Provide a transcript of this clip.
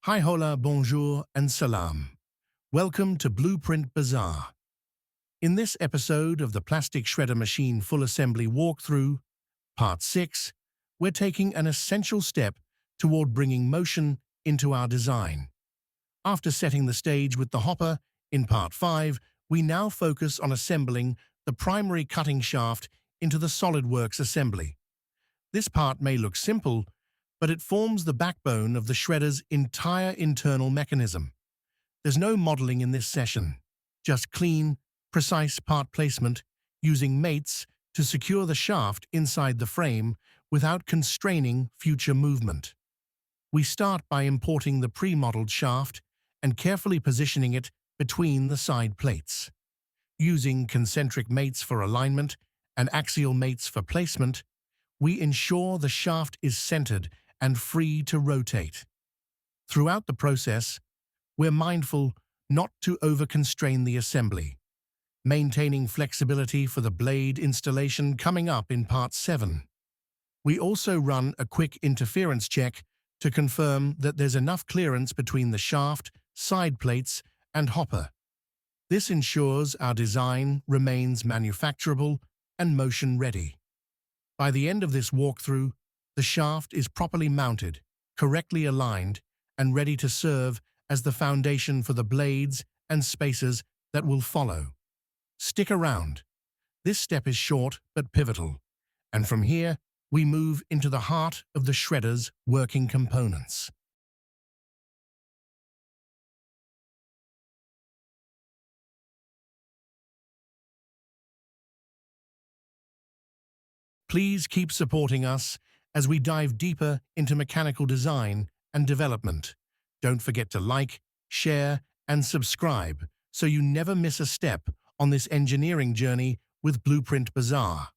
Hi, hola, bonjour, and Salaam. Welcome to Blueprint Bazaar. In this episode of the Plastic Shredder Machine Full Assembly Walkthrough, Part 6, we're taking an essential step toward bringing motion into our design. After setting the stage with the hopper in Part 5, we now focus on assembling the primary cutting shaft into the SolidWorks assembly. This part may look simple, but it forms the backbone of the shredder's entire internal mechanism. There's no modeling in this session, just clean, precise part placement using mates to secure the shaft inside the frame without constraining future movement. We start by importing the pre-modeled shaft and carefully positioning it between the side plates. Using concentric mates for alignment and axial mates for placement, we ensure the shaft is centered and free to rotate. Throughout the process, we're mindful not to over-constrain the assembly, maintaining flexibility for the blade installation coming up in Part 7. We also run a quick interference check to confirm that there's enough clearance between the shaft, side plates, and hopper. This ensures our design remains manufacturable and motion-ready. By the end of this walkthrough, the shaft is properly mounted, correctly aligned, and ready to serve as the foundation for the blades and spacers that will follow. Stick around. This step is short but pivotal, and from here, we move into the heart of the shredder's working components. Please keep supporting us as we dive deeper into mechanical design and development. Don't forget to like, share, and subscribe so you never miss a step on this engineering journey with Blueprint Bazaar.